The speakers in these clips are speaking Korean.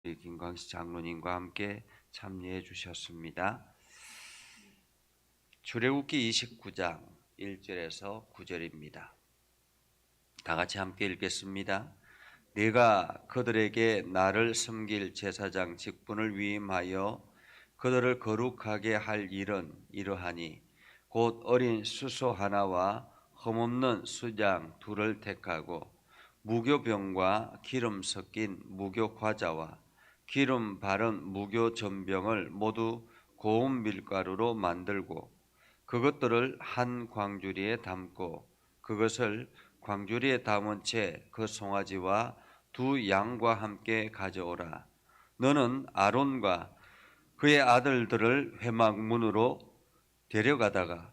김광식 장로님과 함께 참여해 주셨습니다. 출애굽기 29장 1절에서 9절입니다. 다 같이 함께 읽겠습니다. 내가 그들에게 나를 섬길 제사장 직분을 위임하여 그들을 거룩하게 할 일은 이러하니 곧 어린 수소 하나와 흠없는 수장 둘을 택하고 무교병과 기름 섞인 무교 과자와 기름 바른 무교 전병을 모두 고운 밀가루로 만들고 그것들을 한 광주리에 담고 그것을 광주리에 담은 채 그 송아지와 두 양과 함께 가져오라. 너는 아론과 그의 아들들을 회막문으로 데려가다가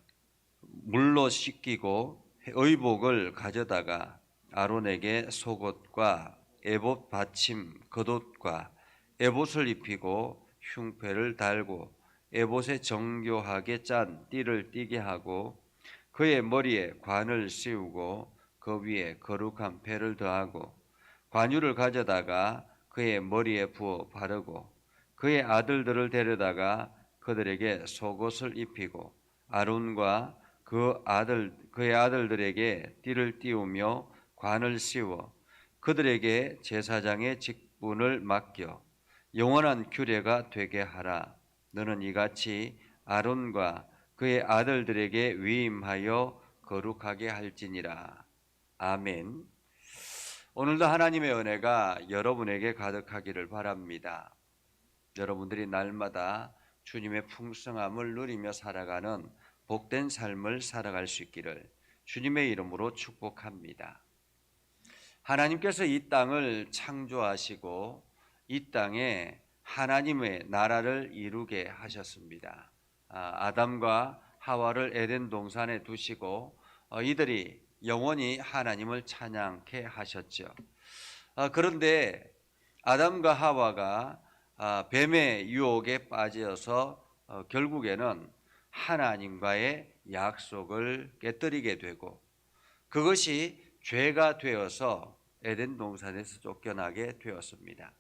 물로 씻기고 의복을 가져다가 아론에게 속옷과 에봇 받침 겉옷과 에봇을 입히고 흉패를 달고 에봇에 정교하게 짠 띠를 띠게 하고 그의 머리에 관을 씌우고 그 위에 거룩한 패를 더하고 관유를 가져다가 그의 머리에 부어 바르고 그의 아들들을 데려다가 그들에게 속옷을 입히고 아론과 그의 아들들에게 띠를 띄우며 관을 씌워 그들에게 제사장의 직분을 맡겨 영원한 규례가 되게 하라. 너는 이같이 아론과 그의 아들들에게 위임하여 거룩하게 할지니라. 아멘. 오늘도 하나님의 은혜가 여러분에게 가득하기를 바랍니다. 여러분들이 날마다 주님의 풍성함을 누리며 살아가는 복된 삶을 살아갈 수 있기를 주님의 이름으로 축복합니다. 하나님께서 이 땅을 창조하시고 이 땅에 하나님의 나라를 이루게 하셨습니다. 아담과 하와를 에덴 동산에 두시고 이들이 영원히 하나님을 찬양케 하셨죠. 그런데 아담과 하와가 뱀의 유혹에 빠져서 결국에는 하나님과의 약속을 깨뜨리게 되고 그것이 죄가 되어서 에덴 동산에서 쫓겨나게 되었습니다.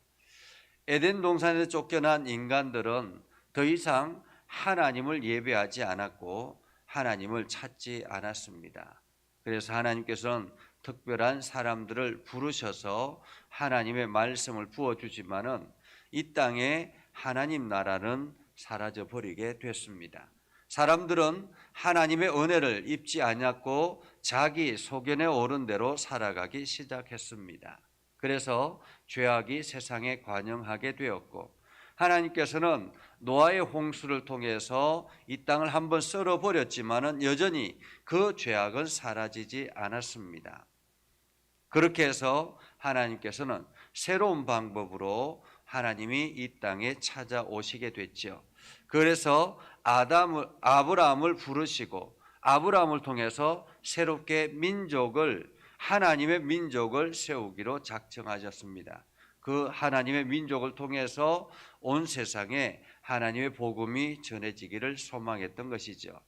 에덴 동산에서 쫓겨난 인간들은 더 이상 하나님을 예배하지 않았고 하나님을 찾지 않았습니다. 그래서 하나님께서는 특별한 사람들을 부르셔서 하나님의 말씀을 부어주지만은 이 땅에 하나님 나라는 사라져 버리게 됐습니다. 사람들은 하나님의 은혜를 입지 않았고 자기 소견에 오른 대로 살아가기 시작했습니다. 그래서 죄악이 세상에 관영하게 되었고 하나님께서는 노아의 홍수를 통해서 이 땅을 한번 썰어버렸지만은 여전히 그 죄악은 사라지지 않았습니다. 그렇게 해서 하나님께서는 새로운 방법으로 하나님이 이 땅에 찾아오시게 됐죠. 그래서 아브라함을 부르시고 아브라함을 통해서 새롭게 하나님의 민족을 세우기로 작정하셨습니다. 그 하나님의 민족을 통해서 온 세상에 하나님의 복음이 전해지기를 소망했던 것이죠.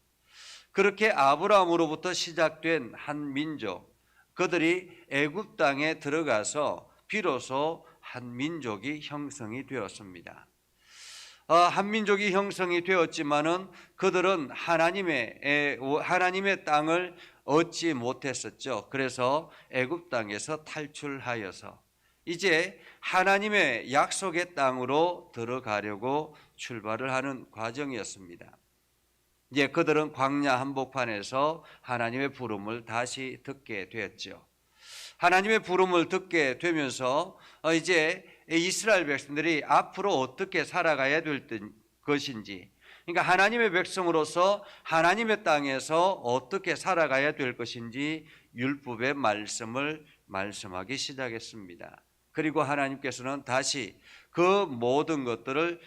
그렇게 아브라함으로부터 시작된 한 민족, 그들이 애굽 땅에 들어가서 비로소 한 민족이 형성이 되었습니다. 한 민족이 형성이 되었지만은 그들은 하나님의 땅을 얻지 못했었죠. 그래서 애굽 땅에서 탈출하여서 이제 하나님의 약속의 땅으로 들어가려고 출발을 하는 과정이었습니다. 이제 그들은 광야 한복판에서 하나님의 부름을 다시 듣게 되었죠. 하나님의 부름을 듣게 되면서 이제 이스라엘 백성들이 앞으로 어떻게 살아가야 될 것인지, 그러니까 하나님의 백성으로서 하나님의 땅에서 어떻게 살아가야 될 것인지 율법의 말씀을 말씀하기 시작했습니다. 그리고 하나님께서는 다시 그 모든 것들을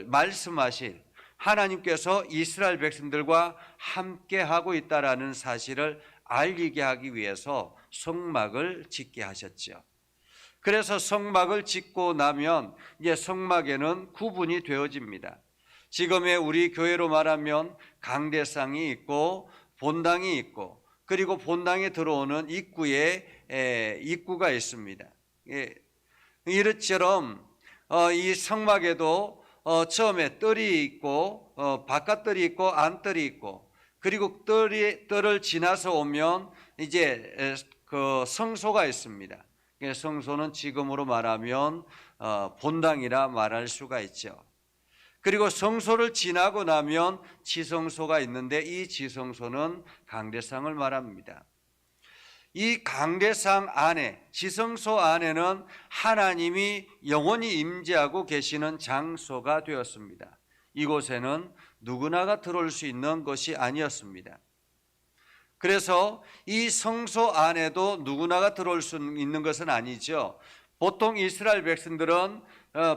말씀하실 하나님께서 이스라엘 백성들과 함께 하고 있다라는 사실을 알리게 하기 위해서 성막을 짓게 하셨죠. 그래서 성막을 짓고 나면 이제 성막에는 구분이 되어집니다. 지금의 우리 교회로 말하면 강대상이 있고 본당이 있고 그리고 본당에 들어오는 입구가 있습니다. 예, 이처럼 이 성막에도 처음에 뜰이 있고 바깥뜰이 있고 안뜰이 있고, 그리고 뜰을 지나서 오면 이제 그 성소가 있습니다. 성소는 지금으로 말하면 본당이라 말할 수가 있죠. 그리고 성소를 지나고 나면 지성소가 있는데, 이 지성소는 강대상을 말합니다. 이 강대상 안에, 지성소 안에는 하나님이 영원히 임재하고 계시는 장소가 되었습니다. 이곳에는 누구나가 들어올 수 있는 것이 아니었습니다. 그래서 이 성소 안에도 누구나가 들어올 수 있는 것은 아니죠. 보통 이스라엘 백성들은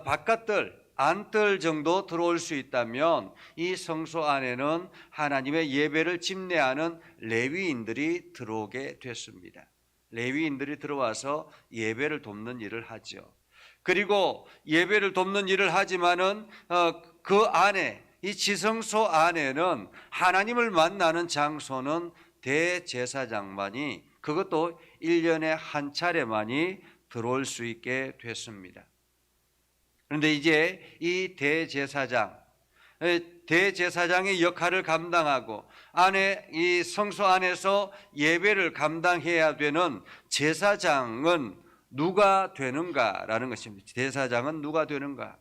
바깥뜰, 안뜰 정도 들어올 수 있다면, 이 성소 안에는 하나님의 예배를 집례하는 레위인들이 들어오게 됐습니다. 레위인들이 들어와서 예배를 돕는 일을 하죠. 그리고 예배를 돕는 일을 하지만은 그 안에, 이 지성소 안에는 하나님을 만나는 장소는 대제사장만이, 그것도 1년에 한 차례만이 들어올 수 있게 됐습니다. 그런데 이제 이 대제사장의 역할을 감당하고 안에, 이 성소 안에서 예배를 감당해야 되는 제사장은 누가 되는가라는 것입니다. 제사장은 누가 되는가?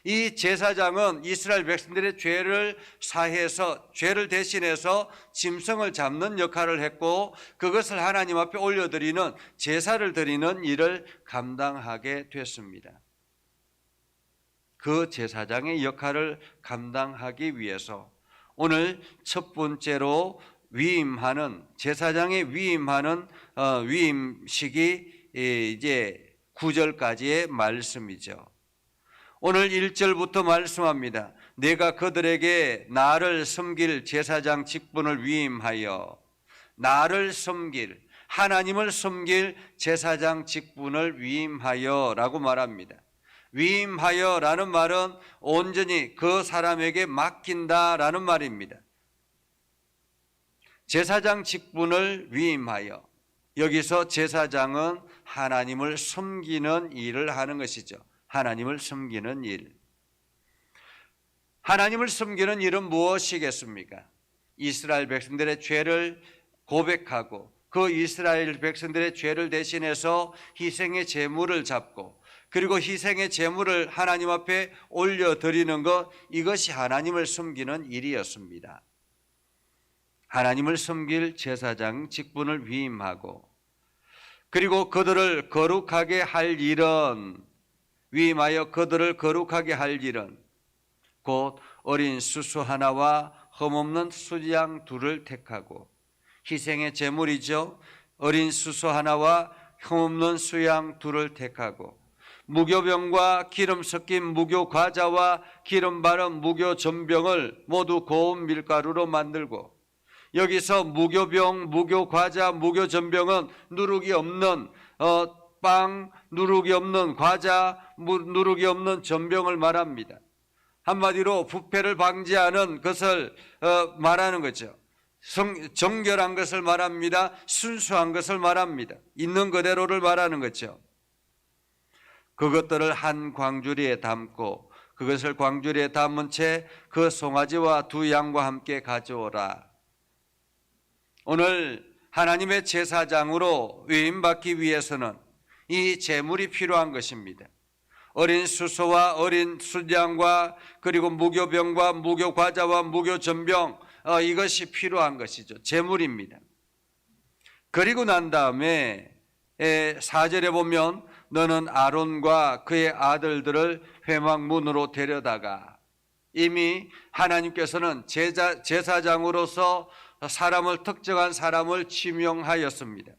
이 제사장은 이스라엘 백성들의 죄를 사해서, 죄를 대신해서 짐승을 잡는 역할을 했고, 그것을 하나님 앞에 올려드리는, 제사를 드리는 일을 감당하게 됐습니다. 그 제사장의 역할을 감당하기 위해서 오늘 첫 번째로 위임하는, 제사장의 위임하는 위임식이 이제 9절까지의 말씀이죠. 오늘 1절부터 말씀합니다. 내가 그들에게 나를 섬길 제사장 직분을 위임하여, 나를 섬길, 하나님을 섬길 제사장 직분을 위임하여 라고 말합니다. 위임하여 라는 말은 온전히 그 사람에게 맡긴다라는 말입니다. 제사장 직분을 위임하여, 여기서 제사장은 하나님을 섬기는 일을 하는 것이죠. 하나님을 섬기는 일. 하나님을 섬기는 일은 무엇이겠습니까? 이스라엘 백성들의 죄를 고백하고 그 이스라엘 백성들의 죄를 대신해서 희생의 제물을 잡고, 그리고 희생의 제물을 하나님 앞에 올려드리는 것, 이것이 하나님을 섬기는 일이었습니다. 하나님을 섬길 제사장 직분을 위임하고, 그리고 그들을 거룩하게 할 일은, 위임하여 그들을 거룩하게 할 일은 곧 어린 수수 하나와 흠없는 수양 둘을 택하고, 희생의 제물이죠. 어린 수수 하나와 흠없는 수양 둘을 택하고, 무교병과 기름 섞인 무교 과자와 기름 바른 무교 전병을 모두 고운 밀가루로 만들고, 여기서 무교병, 무교 과자, 무교 전병은 누룩이 없는 빵, 누룩이 없는 과자, 누룩이 없는 전병을 말합니다. 한마디로 부패를 방지하는 것을 말하는 거죠. 정결한 것을 말합니다. 순수한 것을 말합니다. 있는 그대로를 말하는 거죠. 그것들을 한 광주리에 담고, 그것을 광주리에 담은 채 그 송아지와 두 양과 함께 가져오라. 오늘 하나님의 제사장으로 위임받기 위해서는 이 제물이 필요한 것입니다. 어린 수소와 어린 순양과 그리고 무교병과 무교과자와 무교전병, 이것이 필요한 것이죠. 제물입니다. 그리고 난 다음에 4절에 보면 너는 아론과 그의 아들들을 회막문으로 데려다가, 이미 하나님께서는 제사장으로서 특정한 사람을 지명하였습니다.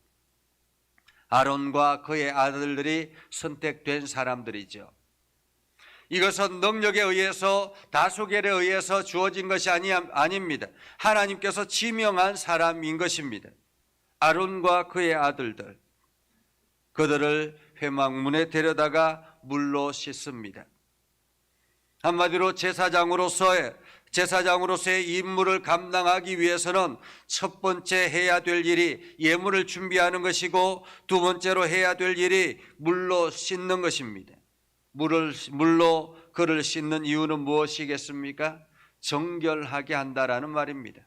아론과 그의 아들들이 선택된 사람들이죠. 이것은 능력에 의해서, 다수결에 의해서 주어진 것이 아닙니다. 하나님께서 지명한 사람인 것입니다. 아론과 그의 아들들, 그들을 회막문에 데려다가 물로 씻습니다. 한마디로 제사장으로서의 제사장으로서의 임무를 감당하기 위해서는 첫 번째 해야 될 일이 예물을 준비하는 것이고, 두 번째로 해야 될 일이 물로 씻는 것입니다. 물로 그를 씻는 이유는 무엇이겠습니까? 정결하게 한다라는 말입니다.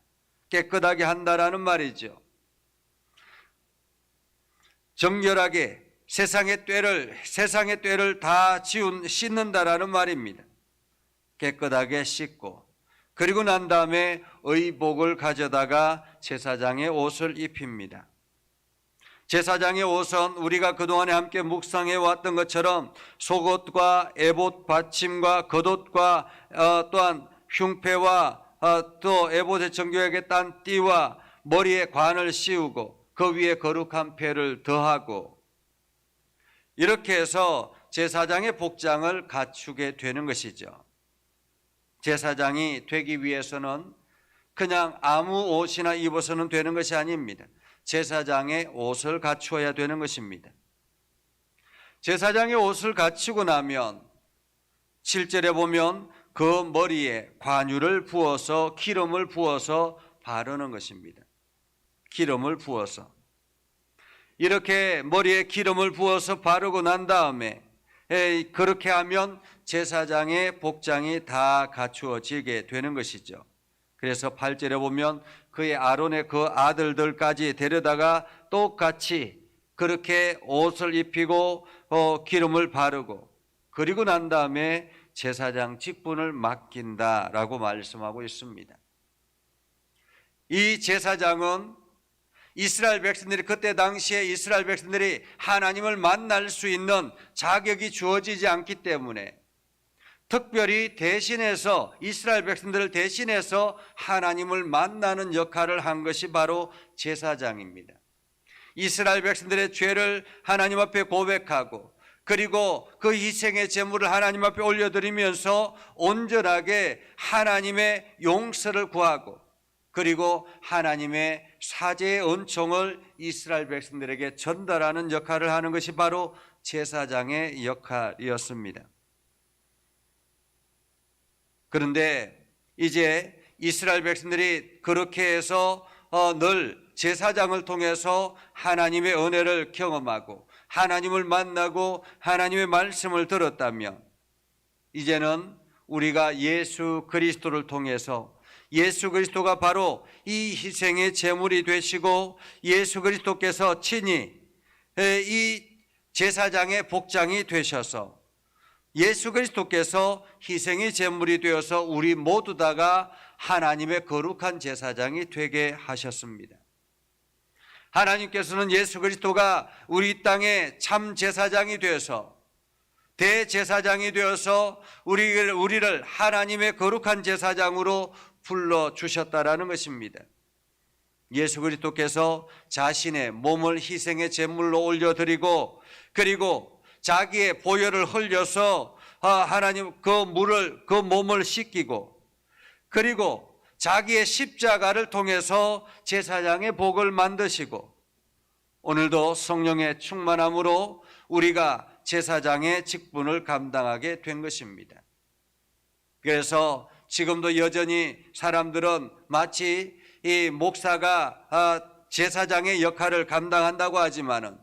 깨끗하게 한다라는 말이죠. 정결하게 세상의 떼를 다 씻는다라는 말입니다. 깨끗하게 씻고, 그리고 난 다음에 의복을 가져다가 제사장의 옷을 입힙니다. 제사장의 옷은 우리가 그동안에 함께 묵상해 왔던 것처럼 속옷과 에봇 받침과 겉옷과 또한 흉패와 또 에봇의 정교하게 딴 띠와 머리에 관을 씌우고 그 위에 거룩한 패를 더하고, 이렇게 해서 제사장의 복장을 갖추게 되는 것이죠. 제사장이 되기 위해서는 그냥 아무 옷이나 입어서는 되는 것이 아닙니다. 제사장의 옷을 갖추어야 되는 것입니다. 제사장의 옷을 갖추고 나면 7절에 보면 그 머리에 관유를 부어서 기름을 부어서 바르는 것입니다. 기름을 부어서, 이렇게 머리에 기름을 부어서 바르고 난 다음에 그렇게 하면 제사장의 복장이 다 갖추어지게 되는 것이죠. 그래서 8절에 보면 그의 아론의 그 아들들까지 데려다가 똑같이 그렇게 옷을 입히고 기름을 바르고, 그리고 난 다음에 제사장 직분을 맡긴다라고 말씀하고 있습니다. 이 제사장은 이스라엘 백성들이, 그때 당시에 이스라엘 백성들이 하나님을 만날 수 있는 자격이 주어지지 않기 때문에 특별히 대신해서, 이스라엘 백성들을 대신해서 하나님을 만나는 역할을 한 것이 바로 제사장입니다. 이스라엘 백성들의 죄를 하나님 앞에 고백하고, 그리고 그 희생의 제물을 하나님 앞에 올려드리면서 온전하게 하나님의 용서를 구하고, 그리고 하나님의 사죄의 은총을 이스라엘 백성들에게 전달하는 역할을 하는 것이 바로 제사장의 역할이었습니다. 그런데 이제 이스라엘 백성들이 그렇게 해서 늘 제사장을 통해서 하나님의 은혜를 경험하고 하나님을 만나고 하나님의 말씀을 들었다면, 이제는 우리가 예수 그리스도를 통해서, 예수 그리스도가 바로 이 희생의 제물이 되시고 예수 그리스도께서 친히 이 제사장의 복장이 되셔서 예수 그리스도께서 희생의 제물이 되어서 우리 모두 다가 하나님의 거룩한 제사장이 되게 하셨습니다. 하나님께서는 예수 그리스도가 우리 땅에 참 제사장이 되어서, 대제사장이 되어서 우리를 하나님의 거룩한 제사장으로 불러주셨다라는 것입니다. 예수 그리스도께서 자신의 몸을 희생의 제물로 올려드리고, 그리고 자기의 보혈을 흘려서 하나님 그 몸을 씻기고, 그리고 자기의 십자가를 통해서 제사장의 복을 만드시고, 오늘도 성령의 충만함으로 우리가 제사장의 직분을 감당하게 된 것입니다. 그래서 지금도 여전히 사람들은 마치 이 목사가 제사장의 역할을 감당한다고 하지만은,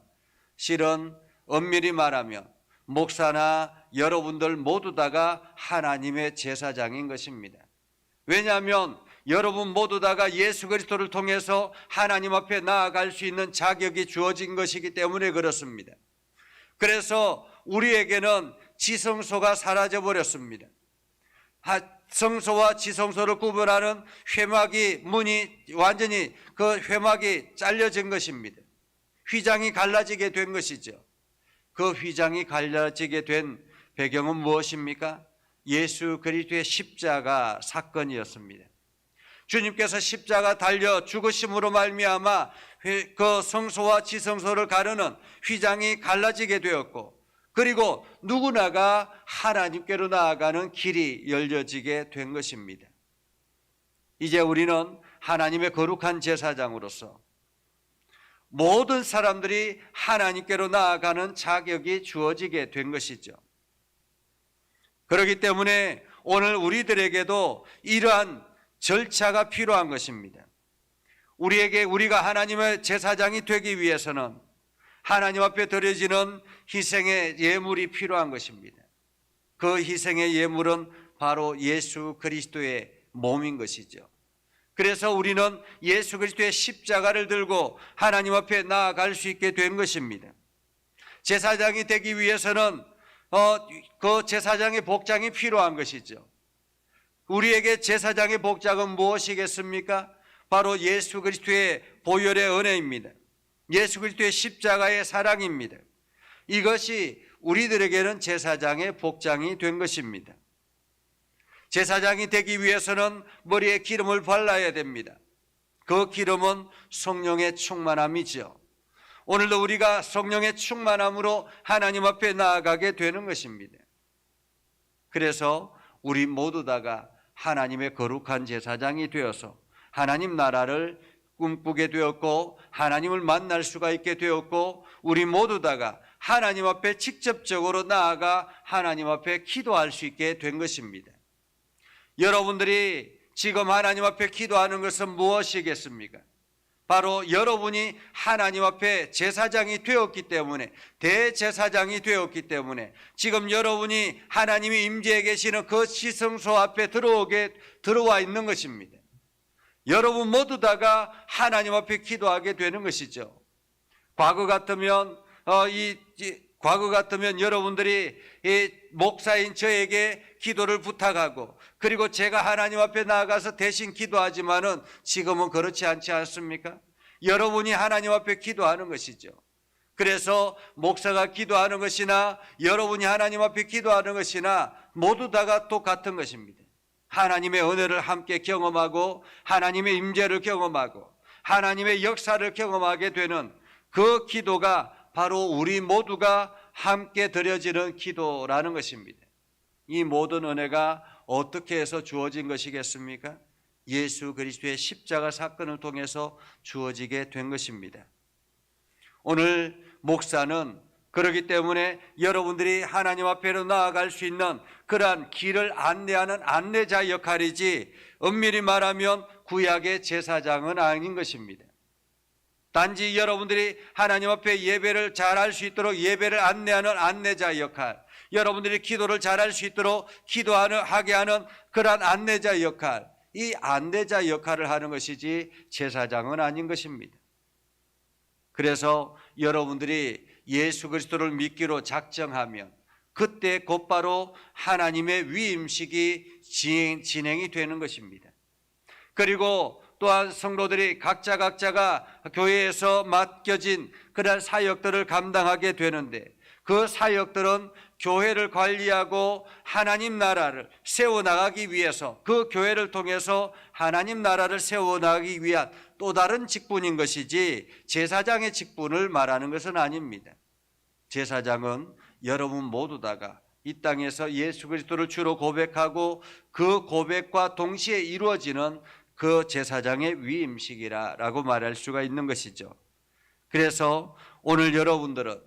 실은 엄밀히 말하면 목사나 여러분들 모두 다가 하나님의 제사장인 것입니다. 왜냐하면 여러분 모두 다가 예수 그리스도를 통해서 하나님 앞에 나아갈 수 있는 자격이 주어진 것이기 때문에 그렇습니다. 그래서 우리에게는 지성소가 사라져 버렸습니다. 성소와 지성소를 구분하는 문이 완전히 그 회막이 잘려진 것입니다. 휘장이 갈라지게 된 것이죠. 그 휘장이 갈라지게 된 배경은 무엇입니까? 예수 그리스도의 십자가 사건이었습니다. 주님께서 십자가 달려 죽으심으로 말미암아 그 성소와 지성소를 가르는 휘장이 갈라지게 되었고, 그리고 누구나가 하나님께로 나아가는 길이 열려지게 된 것입니다. 이제 우리는 하나님의 거룩한 제사장으로서 모든 사람들이 하나님께로 나아가는 자격이 주어지게 된 것이죠. 그렇기 때문에 오늘 우리들에게도 이러한 절차가 필요한 것입니다. 우리가 하나님의 제사장이 되기 위해서는 하나님 앞에 드려지는 희생의 예물이 필요한 것입니다. 그 희생의 예물은 바로 예수 그리스도의 몸인 것이죠. 그래서 우리는 예수 그리스도의 십자가를 들고 하나님 앞에 나아갈 수 있게 된 것입니다. 제사장이 되기 위해서는 그 제사장의 복장이 필요한 것이죠. 우리에게 제사장의 복장은 무엇이겠습니까? 바로 예수 그리스도의 보혈의 은혜입니다. 예수 그리스도의 십자가의 사랑입니다. 이것이 우리들에게는 제사장의 복장이 된 것입니다. 제사장이 되기 위해서는 머리에 기름을 발라야 됩니다. 그 기름은 성령의 충만함이죠. 오늘도 우리가 성령의 충만함으로 하나님 앞에 나아가게 되는 것입니다. 그래서 우리 모두 다가 하나님의 거룩한 제사장이 되어서 하나님 나라를 꿈꾸게 되었고 하나님을 만날 수가 있게 되었고 우리 모두 다가 하나님 앞에 직접적으로 나아가 하나님 앞에 기도할 수 있게 된 것입니다. 여러분들이 지금 하나님 앞에 기도하는 것은 무엇이겠습니까? 바로 여러분이 하나님 앞에 제사장이 되었기 때문에, 대제사장이 되었기 때문에 지금 여러분이 하나님이 임재해 계시는 그 시성소 앞에 들어와 있는 것입니다. 여러분 모두 다가 하나님 앞에 기도하게 되는 것이죠. 과거 같으면 여러분들이 이 목사인 저에게 기도를 부탁하고 그리고 제가 하나님 앞에 나아가서 대신 기도하지만은 지금은 그렇지 않지 않습니까? 여러분이 하나님 앞에 기도하는 것이죠. 그래서 목사가 기도하는 것이나 여러분이 하나님 앞에 기도하는 것이나 모두 다가 똑같은 것입니다. 하나님의 은혜를 함께 경험하고 하나님의 임재를 경험하고 하나님의 역사를 경험하게 되는 그 기도가 바로 우리 모두가 함께 드려지는 기도라는 것입니다. 이 모든 은혜가 어떻게 해서 주어진 것이겠습니까? 예수 그리스도의 십자가 사건을 통해서 주어지게 된 것입니다. 오늘 목사는 그렇기 때문에 여러분들이 하나님 앞에로 나아갈 수 있는 그러한 길을 안내하는 안내자 역할이지 엄밀히 말하면 구약의 제사장은 아닌 것입니다. 단지 여러분들이 하나님 앞에 예배를 잘할 수 있도록 예배를 안내하는 안내자 역할, 여러분들이 기도를 잘할 수 있도록 하게 하는 그러한 안내자 역할, 이 안내자 역할을 하는 것이지 제사장은 아닌 것입니다. 그래서 여러분들이 예수 그리스도를 믿기로 작정하면 그때 곧바로 하나님의 위임식이 진행이 되는 것입니다. 그리고 또한 성도들이 각자가 교회에서 맡겨진 그런 사역들을 감당하게 되는데 그 사역들은 교회를 관리하고 하나님 나라를 세워나가기 위해서 그 교회를 통해서 하나님 나라를 세워나가기 위한 또 다른 직분인 것이지 제사장의 직분을 말하는 것은 아닙니다. 제사장은 여러분 모두 다가 이 땅에서 예수 그리스도를 주로 고백하고 그 고백과 동시에 이루어지는 그 제사장의 위임식이라고 말할 수가 있는 것이죠. 그래서 오늘 여러분들은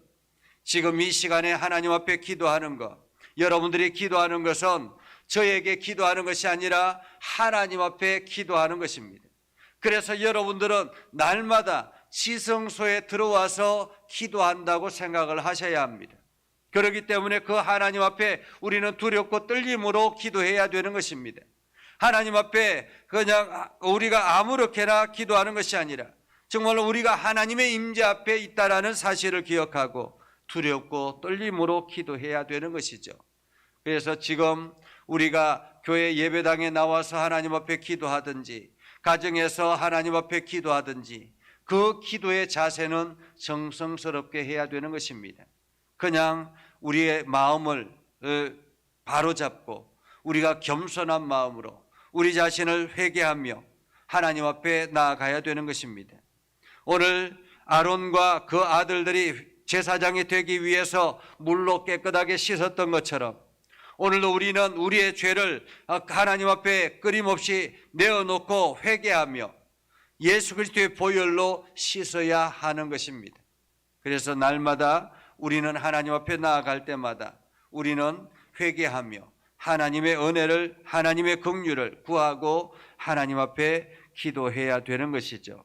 지금 이 시간에 하나님 앞에 기도하는 것, 여러분들이 기도하는 것은 저에게 기도하는 것이 아니라 하나님 앞에 기도하는 것입니다. 그래서 여러분들은 날마다 시성소에 들어와서 기도한다고 생각을 하셔야 합니다. 그렇기 때문에 그 하나님 앞에 우리는 두렵고 떨림으로 기도해야 되는 것입니다. 하나님 앞에 그냥 우리가 아무렇게나 기도하는 것이 아니라 정말로 우리가 하나님의 임재 앞에 있다라는 사실을 기억하고 두렵고 떨림으로 기도해야 되는 것이죠. 그래서 지금 우리가 교회 예배당에 나와서 하나님 앞에 기도하든지 가정에서 하나님 앞에 기도하든지 그 기도의 자세는 정성스럽게 해야 되는 것입니다. 그냥 우리의 마음을 바로잡고 우리가 겸손한 마음으로 우리 자신을 회개하며 하나님 앞에 나아가야 되는 것입니다. 오늘 아론과 그 아들들이 제사장이 되기 위해서 물로 깨끗하게 씻었던 것처럼 오늘도 우리는 우리의 죄를 하나님 앞에 끊임없이 내어놓고 회개하며 예수 그리스도의 보혈로 씻어야 하는 것입니다. 그래서 날마다 우리는 하나님 앞에 나아갈 때마다 우리는 회개하며 하나님의 은혜를, 하나님의 긍휼을 구하고 하나님 앞에 기도해야 되는 것이죠.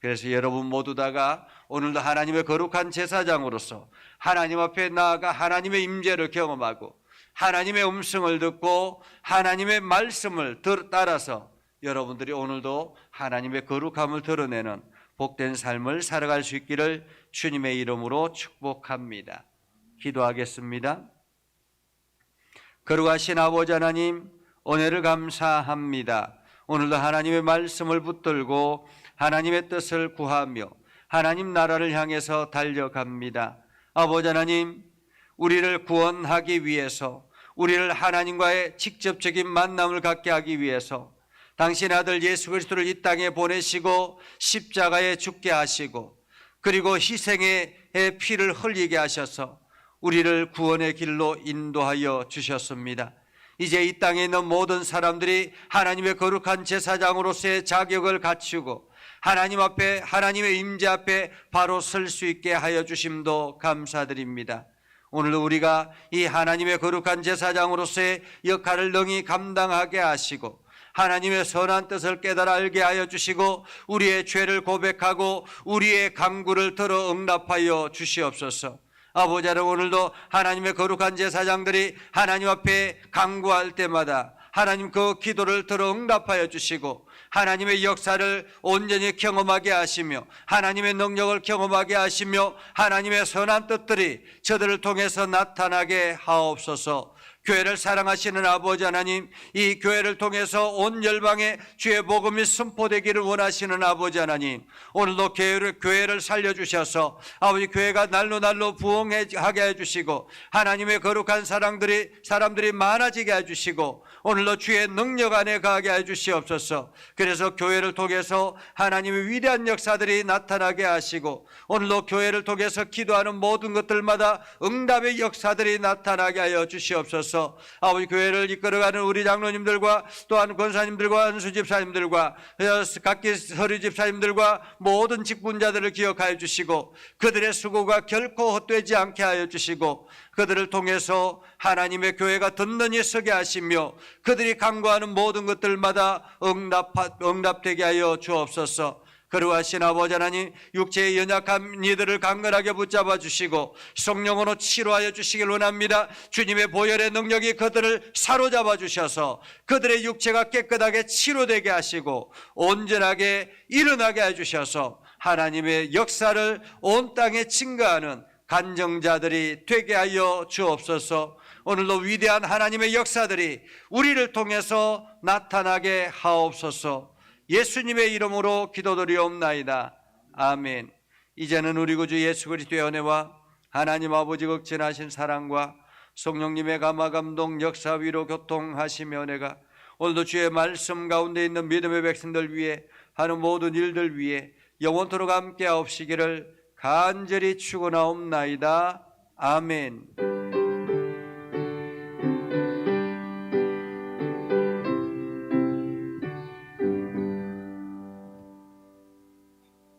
그래서 여러분 모두 다가 오늘도 하나님의 거룩한 제사장으로서 하나님 앞에 나아가 하나님의 임재를 경험하고 하나님의 음성을 듣고 하나님의 말씀을 따라서 여러분들이 오늘도 하나님의 거룩함을 드러내는 복된 삶을 살아갈 수 있기를 주님의 이름으로 축복합니다. 기도하겠습니다. 거룩하신 아버지 하나님, 은혜를 감사합니다. 오늘도 하나님의 말씀을 붙들고 하나님의 뜻을 구하며 하나님 나라를 향해서 달려갑니다. 아버지 하나님, 우리를 구원하기 위해서, 우리를 하나님과의 직접적인 만남을 갖게 하기 위해서 당신의 아들 예수 그리스도를 이 땅에 보내시고 십자가에 죽게 하시고 그리고 희생의 피를 흘리게 하셔서 우리를 구원의 길로 인도하여 주셨습니다. 이제 이 땅에 있는 모든 사람들이 하나님의 거룩한 제사장으로서의 자격을 갖추고 하나님 앞에, 하나님의 임재 앞에 바로 설 수 있게 하여 주심도 감사드립니다. 오늘 우리가 이 하나님의 거룩한 제사장으로서의 역할을 능히 감당하게 하시고 하나님의 선한 뜻을 깨달아 알게 하여 주시고 우리의 죄를 고백하고 우리의 간구를 들어 응답하여 주시옵소서. 아버지 하나님, 오늘도 하나님의 거룩한 제사장들이 하나님 앞에 간구할 때마다 하나님 그 기도를 들어 응답하여 주시고 하나님의 역사를 온전히 경험하게 하시며 하나님의 능력을 경험하게 하시며 하나님의 선한 뜻들이 저들을 통해서 나타나게 하옵소서. 교회를 사랑하시는 아버지 하나님, 이 교회를 통해서 온 열방에 주의 복음이 선포되기를 원하시는 아버지 하나님, 오늘도 교회를 살려주셔서 아버지 교회가 날로 부흥하게 해주시고 하나님의 거룩한 사람들이 많아지게 해주시고 오늘도 주의 능력 안에 가게 해주시옵소서. 그래서 교회를 통해서 하나님의 위대한 역사들이 나타나게 하시고 오늘도 교회를 통해서 기도하는 모든 것들마다 응답의 역사들이 나타나게 하여 주시옵소서. 아버지 교회를 이끌어가는 우리 장로님들과 또한 권사님들과 안수 집사님들과 각기 서류 집사님들과 모든 직분자들을 기억하여 주시고 그들의 수고가 결코 헛되지 않게 하여 주시고 그들을 통해서 하나님의 교회가 든든히 서게 하시며 그들이 간구하는 모든 것들마다 응답되게 하여 주옵소서. 거룩하신 아버지 하나님, 육체의 연약한 이들을 강건하게 붙잡아 주시고 성령으로 치료하여 주시길 원합니다. 주님의 보혈의 능력이 그들을 사로잡아 주셔서 그들의 육체가 깨끗하게 치료되게 하시고 온전하게 일어나게 해주셔서 하나님의 역사를 온 땅에 증거하는 간증자들이 되게 하여 주옵소서. 오늘도 위대한 하나님의 역사들이 우리를 통해서 나타나게 하옵소서. 예수님의 이름으로 기도드리옵나이다. 아멘. 이제는 우리 구주 예수 그리스도의 은혜와 하나님 아버지 극진하신 사랑과 성령님의 감화 감동 역사 위로 교통하시며 은혜가 오늘도 주의 말씀 가운데 있는 믿음의 백성들 위해 하는 모든 일들 위해 영원토록 함께 하옵시기를 간절히 축원하옵나이다. 아멘.